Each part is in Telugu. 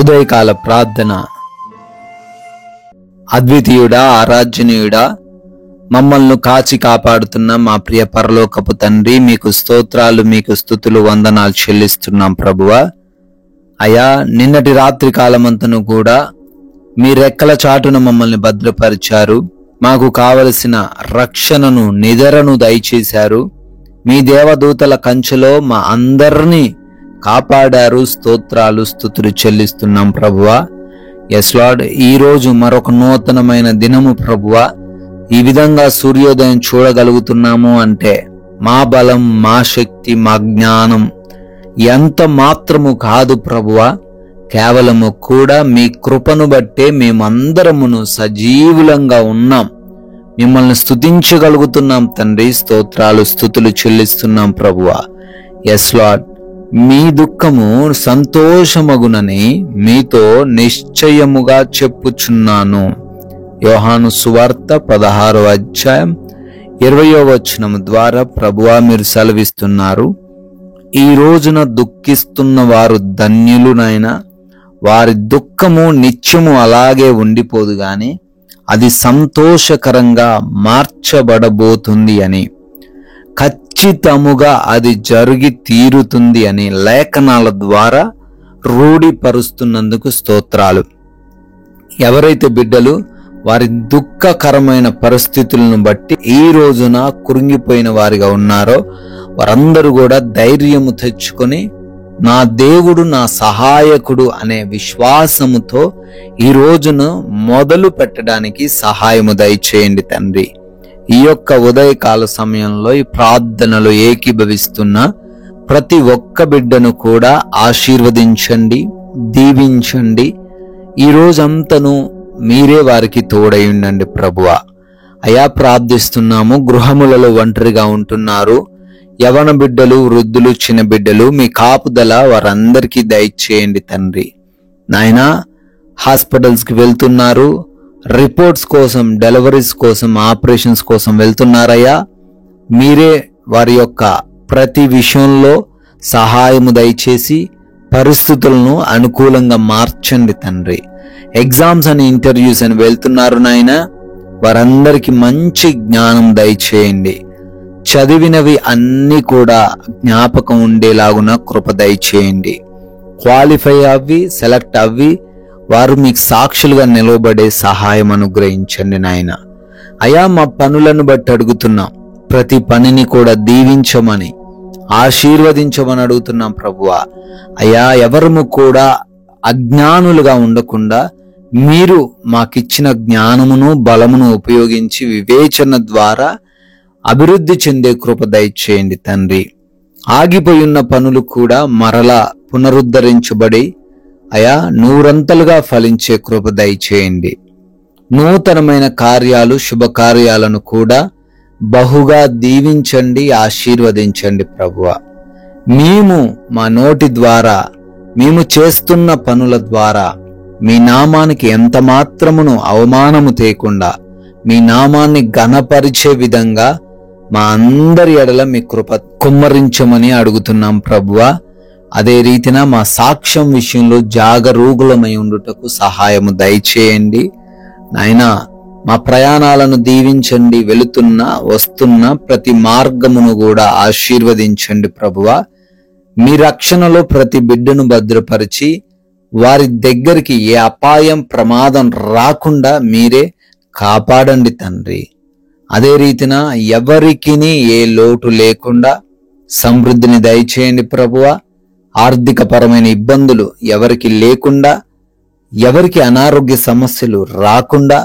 ఉదయకాల ప్రార్థన. అద్వితీయుడా, ఆరాధ్యనీయుడా, మమ్మల్ని కాచి కాపాడుతున్న మా ప్రియ పరలోకపు తండ్రి, మీకు స్తోత్రాలు, మీకు స్తుతులు, వందనాలు చెల్లిస్తున్నాం ప్రభువా. అయా, నిన్నటి రాత్రి కాలమంతను కూడా మీ రెక్కల చాటున మమ్మల్ని భద్రపరిచారు. మాకు కావలసిన రక్షణను, నిదరను దయచేశారు. మీ దేవదూతల కంచెలో మా అందరినీ కాపాడారు. స్తోత్రాలు, స్తుతులు చెల్లిస్తున్నాం ప్రభువా. ఎస్ లార్డ్, ఈరోజు మరొక నూతనమైన దినము ప్రభువా. ఈ విధంగా సూర్యోదయం చూడగలుగుతున్నాము అంటే మా బలం, మా శక్తి, మా జ్ఞానం ఎంత మాత్రము కాదు ప్రభువా. కేవలము కూడా మీ కృపను బట్టే మేమందరమును సజీవులంగా ఉన్నాం. మిమ్మల్ని స్తుతించగలుగుతున్నాం తండ్రి. స్తోత్రాలు, స్తుతులు చెల్లిస్తున్నాం ప్రభువా. ఎస్ లార్డ్, మీ దుఃఖము సంతోషమగునని మీతో నిశ్చయముగా చెప్పుచున్నాను. యోహాను సువార్త 16వ అధ్యాయం 20వ వచనం ద్వారా ప్రభువా మీరు సెలవిస్తున్నారు, ఈ రోజున దుఃఖిస్తున్న వారు ధన్యులునైనా, వారి దుఃఖము నిత్యము అలాగే ఉండిపోదు గాని అది సంతోషకరంగా మార్చబడబోతుంది అని, ఖచ్చితముగా అది జరిగి తీరుతుంది అని లేఖనాల ద్వారా రూఢిపరుస్తున్నందుకు స్తోత్రాలు. ఎవరైతే బిడ్డలు వారి దుఃఖకరమైన పరిస్థితులను బట్టి ఈ రోజున కృంగిపోయిన వారిగా ఉన్నారో వారందరూ కూడా ధైర్యము తెచ్చుకొని నా దేవుడు నా సహాయకుడు అనే విశ్వాసముతో ఈ రోజును మొదలు పెట్టడానికి సహాయము దయచేయండి తండ్రి. ఈ యొక్క ఉదయకాల సమయంలో ఈ ప్రార్థనలో ఏకీభవిస్తున్న ప్రతి ఒక్క బిడ్డను కూడా ఆశీర్వదించండి, దీవించండి. ఈ రోజంతను మీరే వారికి తోడై ఉండండి ప్రభువా. అయా, ప్రార్థిస్తున్నాము. గృహములలో ఒంటరిగా ఉంటున్నారు యవన బిడ్డలు, వృద్ధులు, చిన్న బిడ్డలు, మీ కాపుదల వారందరికీ దయచేయండి తండ్రి. నాయనా, హాస్పిటల్స్కి వెళ్తున్నారు, రిపోర్ట్స్ కోసం, డెలివరీస్ కోసం, ఆపరేషన్స్ కోసం వెళ్తున్నారయ్యా. మీరే వారి యొక్క ప్రతి విషయంలో సహాయము దయచేసి పరిస్థితులను అనుకూలంగా మార్చండి తండ్రి. ఎగ్జామ్స్ అని, ఇంటర్వ్యూస్ అని వెళ్తున్నారు నాయనా, వారందరికీ మంచి జ్ఞానం దయచేయండి. చదివినవి అన్నీ కూడా జ్ఞాపకం ఉండేలాగున కృప దయచేయండి. క్వాలిఫై అవ్వి, సెలెక్ట్ అవ్వి వారు మీకు సాక్షులుగా నిలవబడే సహాయం అనుగ్రహించండి నాయన. అయా, మా పనులను బట్టి అడుగుతున్నాం, ప్రతి పనిని కూడా దీవించమని, ఆశీర్వదించమని అడుగుతున్నాం ప్రభువా. అయా, ఎవరము కూడా అజ్ఞానులుగా ఉండకుండా మీరు మాకిచ్చిన జ్ఞానమును, బలమును ఉపయోగించి వివేచన ద్వారా అభివృద్ధి చెందే కృప దయచేయండి తండ్రి. ఆగిపోయున్న పనులు కూడా మరలా పునరుద్ధరించబడి అయా నూరంతలుగా ఫలించే కృప దయచేయండి. నూతనమైన కార్యాలు, శుభకార్యాలను కూడా బహుగా దీవించండి, ఆశీర్వదించండి ప్రభువా. మేము మా నోటి ద్వారా, మేము చేస్తున్న పనుల ద్వారా మీ నామానికి ఎంత మాత్రమును అవమానము తేకుండా మీ నామాన్ని ఘనపరిచే విధంగా మా అందరి ఎడల మీ కృప కుమ్మరించమని అడుగుతున్నాం ప్రభువా. అదే రీతిన మా సాక్ష్యం విషయంలో జాగరూకులమై ఉండుటకు సహాయము దయచేయండి నాయనా. మా ప్రయాణాలను దీవించండి, వెళుతున్న వస్తున్న ప్రతి మార్గమును కూడా ఆశీర్వదించండి ప్రభువా. మీ రక్షణలో ప్రతి బిడ్డను భద్రపరిచి వారి దగ్గరికి ఏ అపాయం, ప్రమాదం రాకుండా మీరే కాపాడండి తండ్రి. అదే రీతిన ఎవరికిని ఏ లోటు లేకుండా సమృద్ధిని దయచేయండి ప్రభువా. ఆర్థిక పరమైన ఇబ్బందులు ఎవరికి లేకుండా, ఎవరికి అనారోగ్య సమస్యలు రాకుండా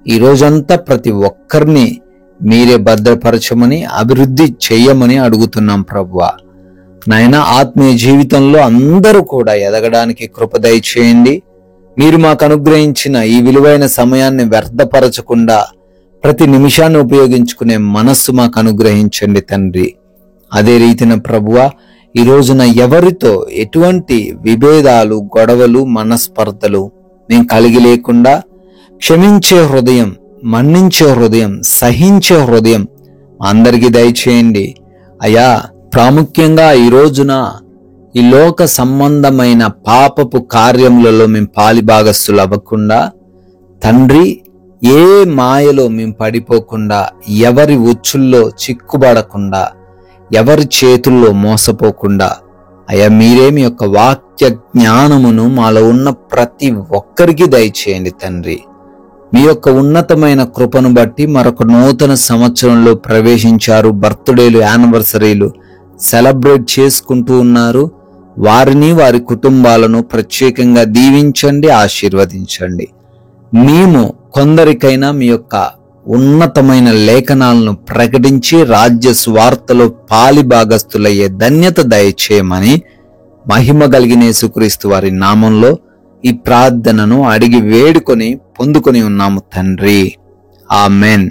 ఈ రోజంతా ప్రతి ఒక్కరిని మీరే భద్రపరచమని, అభివృద్ధి చేయమని అడుగుతున్నాం ప్రభువా. నాయన, ఆత్మీయ జీవితంలో అందరూ కూడా ఎదగడానికి కృప దయచేయండి. మీరు మాకు అనుగ్రహించిన ఈ విలువైన సమయాన్ని వ్యర్థపరచకుండా ప్రతి నిమిషాన్ని ఉపయోగించుకునే మనస్సు మాకు అనుగ్రహించండి తండ్రి. అదే రీతిన ప్రభువా, ఈ రోజున ఎవరితో ఎటువంటి విభేదాలు, గొడవలు, మనస్పర్ధలు మేము కలిగి లేకుండా క్షమించే హృదయం, మన్నించే హృదయం, సహించే హృదయం అందరికీ దయచేయండి అయ్యా. ప్రాముఖ్యంగా ఈ రోజున ఈ లోక సంబంధమైన పాపపు కార్యములలో మేము పాలిభాగస్తులు అవ్వకుండా, తండ్రి, ఏ మాయలో మేము పడిపోకుండా, ఎవరి ఉచ్చుల్లో చిక్కుబడకుండా, ఎవరి చేతుల్లో మోసపోకుండా, అయ్యా మీరే మీ యొక్క వాక్య జ్ఞానమును మాలో ఉన్న ప్రతి ఒక్కరికి దయచేయండి తండ్రి. మీ యొక్క ఉన్నతమైన కృపను బట్టి మరొక నూతన సంవత్సరంలో ప్రవేశించారు. బర్త్డేలు, యానివర్సరీలు సెలబ్రేట్ చేసుకుంటూ ఉన్నారు. వారిని, వారి కుటుంబాలను ప్రత్యేకంగా దీవించండి, ఆశీర్వదించండి. మేము కొందరికైనా మీ యొక్క ఉన్నతమైన లేఖనాలను ప్రకటించి రాజ్య స్వార్థలో పాలిభాగస్తులయ్యే ధన్యత దయచేయమని మహిమ కలిగిన యేసుక్రీస్తు వారి నామంలో ఈ ప్రార్థనను అడిగి వేడుకొని పొందుకొని ఉన్నాము తండ్రి. ఆమెన్.